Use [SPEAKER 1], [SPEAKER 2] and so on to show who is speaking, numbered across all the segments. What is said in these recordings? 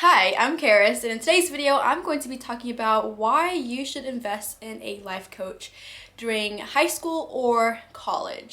[SPEAKER 1] Hi, I'm Karis, and in today's video, I'm going to be talking about why you should invest in a life coach during high school or college.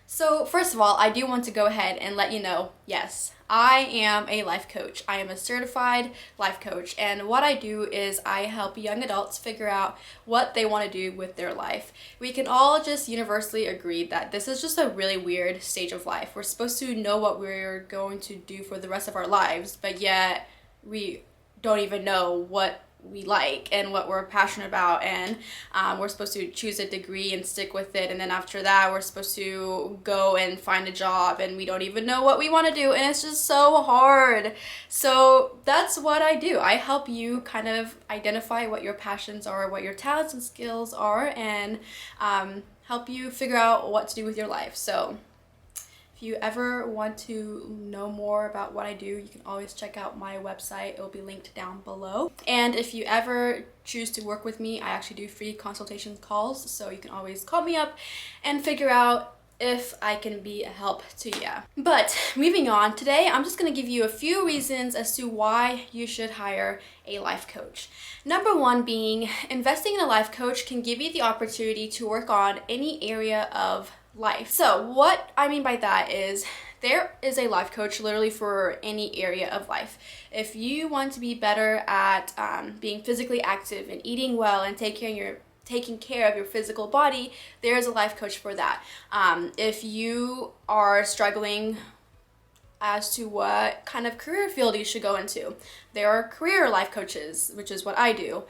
[SPEAKER 1] So first of all, I do want to go ahead and let you know, yes, I am a life coach. I am a certified life coach, and what I do is I help young adults figure out what they want to do with their life. We can all just universally agree that this is just a really weird stage of life. We're supposed to know what we're going to do for the rest of our lives, but yet we don't even know what we like and what we're passionate about, and we're supposed to choose a degree and stick with it, and then after that we're supposed to go and find a job, and we don't even know what we want to do, and it's just so hard. So that's what I do. I help you kind of identify what your passions are, what your talents and skills are, and help you figure out what to do with your life. So if you ever want to know more about what I do, you can always check out my website. It will be linked down below. And if you ever choose to work with me, I actually do free consultation calls, so you can always call me up and figure out if I can be a help to you. But moving on, today I'm just going to give you a few reasons as to why you should hire a life coach. Number one being, investing in a life coach can give you the opportunity to work on any area of life. So what I mean by that is there is a life coach literally for any area of life. If you want to be better at being physically active and eating well and taking care of your physical body, there is a life coach for that. If you are struggling as to what kind of career field you should go into, there are career life coaches, which is what I do.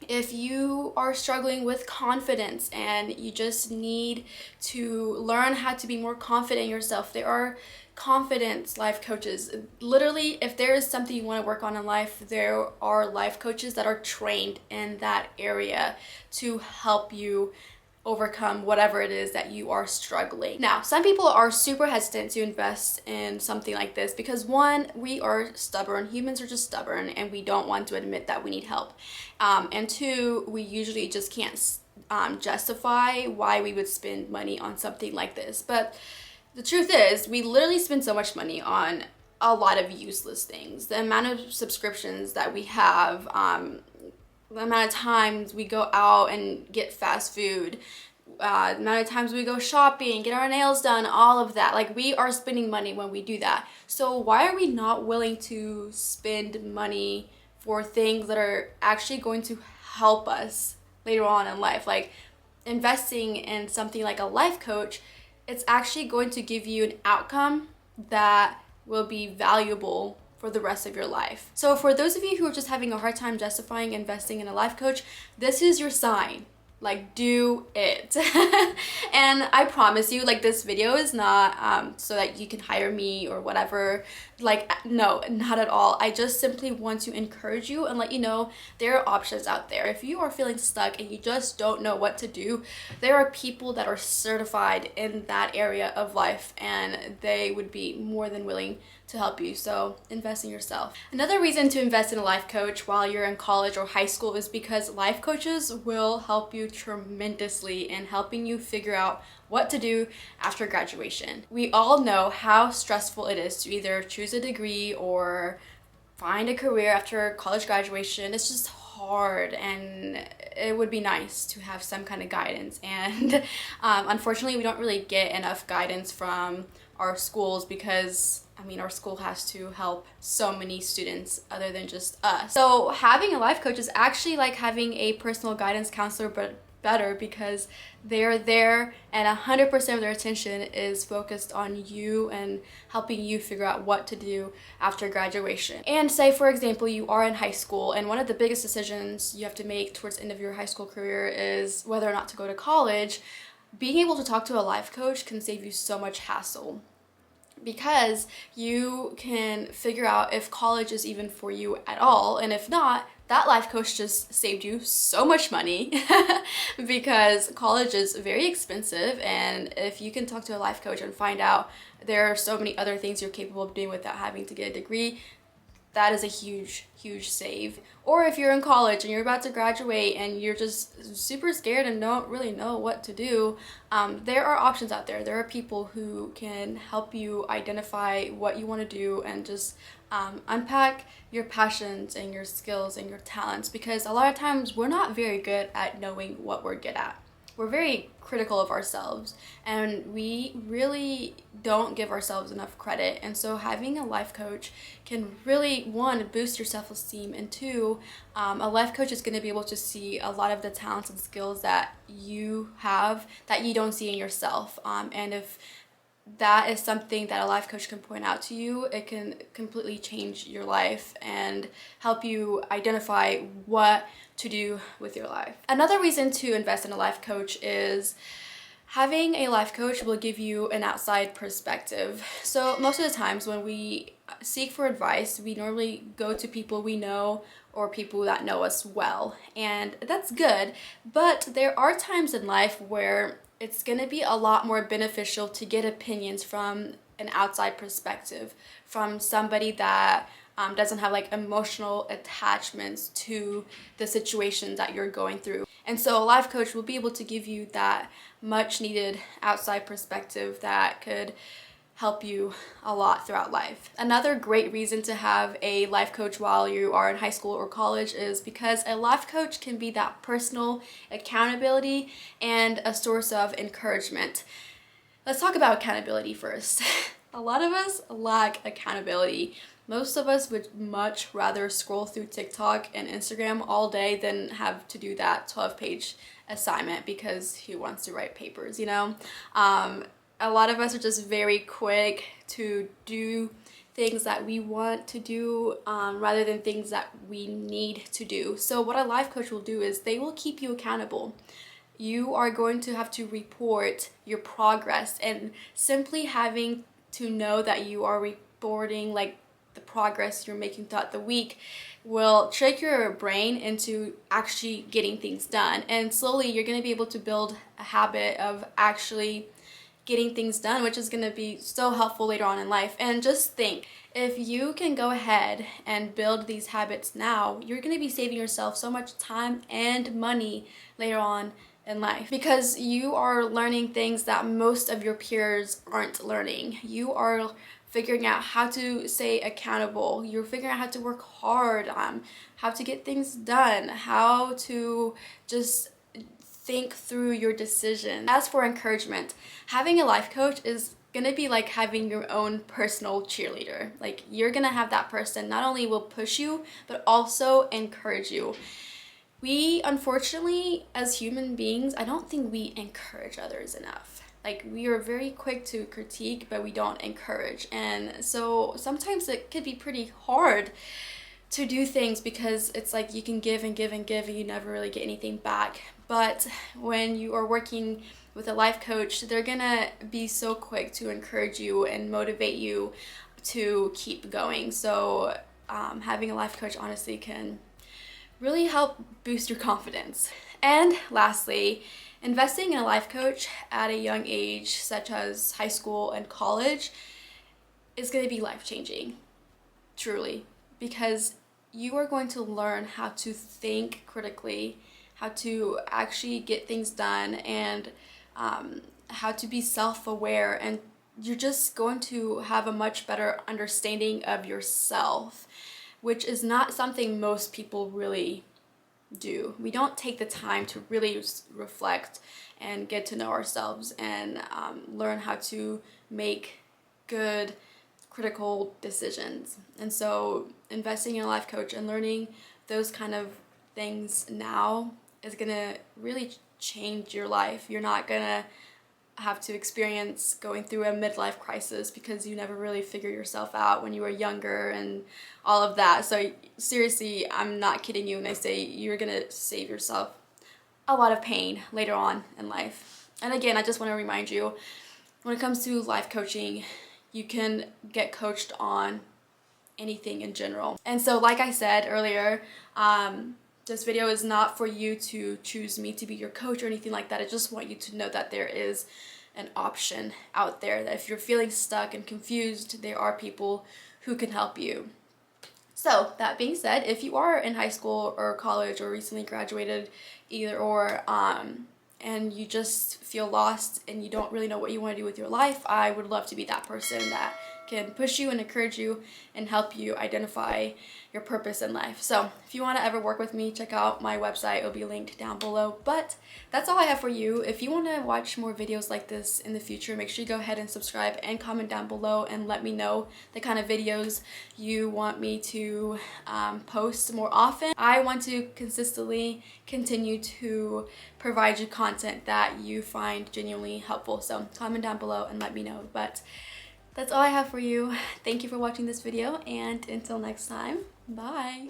[SPEAKER 1] If you are struggling with confidence and you just need to learn how to be more confident in yourself, there are confidence life coaches. Literally, if there is something you want to work on in life, there are life coaches that are trained in that area to help you overcome whatever it is that you are struggling. Now, some people are super hesitant to invest in something like this because one, we are stubborn. Humans are just stubborn and we don't want to admit that we need help. And two, we usually just can't justify why we would spend money on something like this. But the truth is, we literally spend so much money on a lot of useless things. The amount of subscriptions that we have, the amount of times we go out and get fast food, the amount of times we go shopping, get our nails done, all of that. Like, we are spending money when we do that. So why are we not willing to spend money for things that are actually going to help us later on in life? Like, investing in something like a life coach, it's actually going to give you an outcome that will be valuable for the rest of your life. So for those of you who are just having a hard time justifying investing in a life coach, this is your sign. Like, do it. And I promise you, like, this video is not so that you can hire me or whatever. Like, no, not at all. I just simply want to encourage you and let you know there are options out there. If you are feeling stuck and you just don't know what to do, there are people that are certified in that area of life and they would be more than willing to help you. So invest in yourself. Another reason to invest in a life coach while you're in college or high school is because life coaches will help you tremendously in helping you figure out what to do after graduation. We all know how stressful it is to either choose a degree or find a career after college graduation. It's just hard, and it would be nice to have some kind of guidance. And unfortunately, we don't really get enough guidance from our schools because our school has to help so many students other than just us. So having a life coach is actually like having a personal guidance counselor, but better, because they're there and 100% of their attention is focused on you and helping you figure out what to do after graduation. And say, for example, you are in high school and one of the biggest decisions you have to make towards the end of your high school career is whether or not to go to college. Being able to talk to a life coach can save you so much hassle, because you can figure out if college is even for you at all, and if not, that life coach just saved you so much money because college is very expensive, and if you can talk to a life coach and find out there are so many other things you're capable of doing without having to get a degree, that is a huge save. Or if you're in college and you're about to graduate and you're just super scared and don't really know what to do, there are options out there. There are people who can help you identify what you want to do and just unpack your passions and your skills and your talents, because a lot of times we're not very good at knowing what we're good at. We're very critical of ourselves and we really don't give ourselves enough credit. And so having a life coach can really, one, boost your self-esteem, and two, a life coach is going to be able to see a lot of the talents and skills that you have that you don't see in yourself. And if that is something that a life coach can point out to you, it can completely change your life and help you identify what to do with your life. Another reason to invest in a life coach is having a life coach will give you an outside perspective. So most of the times when we seek for advice, we normally go to people we know or people that know us well, and that's good. But there are times in life where it's going to be a lot more beneficial to get opinions from an outside perspective, from somebody that doesn't have like emotional attachments to the situation that you're going through. And so a life coach will be able to give you that much needed outside perspective that could help you a lot throughout life. Another great reason to have a life coach while you are in high school or college is because a life coach can be that personal accountability and a source of encouragement. Let's talk about accountability first. A lot of us lack accountability. Most of us would much rather scroll through TikTok and Instagram all day than have to do that 12-page assignment, because who wants to write papers, you know? A lot of us are just very quick to do things that we want to do rather than things that we need to do. So what a life coach will do is they will keep you accountable. You are going to have to report your progress, and simply having to know that you are reporting like the progress you're making throughout the week will trick your brain into actually getting things done. And slowly you're going to be able to build a habit of actually getting things done, which is going to be so helpful later on in life. And just think, if you can go ahead and build these habits now, you're going to be saving yourself so much time and money later on in life, because you are learning things that most of your peers aren't learning. You are figuring out how to stay accountable. You're figuring out how to work hard, how to get things done, how to just think through your decisions. As for encouragement, having a life coach is gonna be like having your own personal cheerleader. Like, you're gonna have that person not only will push you, but also encourage you. We, unfortunately, as human beings, I don't think we encourage others enough. Like, we are very quick to critique, but we don't encourage. And so sometimes it could be pretty hard to do things because it's like you can give and give and give and you never really get anything back. But when you are working with a life coach, they're gonna be so quick to encourage you and motivate you to keep going. So having a life coach honestly can really help boost your confidence. And lastly, investing in a life coach at a young age, such as high school and college, is going to be life-changing, truly, because you are going to learn how to think critically, how to actually get things done, and how to be self-aware, and you're just going to have a much better understanding of yourself, which is not something most people really do. We don't take the time to really reflect and get to know ourselves and learn how to make good critical decisions. And so investing in a life coach and learning those kind of things now is gonna really change your life. You're not gonna have to experience going through a midlife crisis because you never really figured yourself out when you were younger and all of that. So seriously, I'm not kidding you when I say you're gonna save yourself a lot of pain later on in life. And again, I just want to remind you, when it comes to life coaching, you can get coached on anything in general. And so like I said earlier, this video is not for you to choose me to be your coach or anything like that. I just want you to know that there is an option out there, that if you're feeling stuck and confused, there are people who can help you. So that being said, if you are in high school or college or recently graduated, either or, and you just feel lost and you don't really know what you want to do with your life, I would love to be that person that can push you and encourage you and help you identify your purpose in life. So if you want to ever work with me, check out my website. It'll be linked down below. But that's all I have for you. If you want to watch more videos like this in the future, make sure you go ahead and subscribe and comment down below and let me know the kind of videos you want me to post more often. I want to consistently continue to provide you content that you find genuinely helpful. So comment down below and let me know. But that's all I have for you. Thank you for watching this video, and until next time, bye.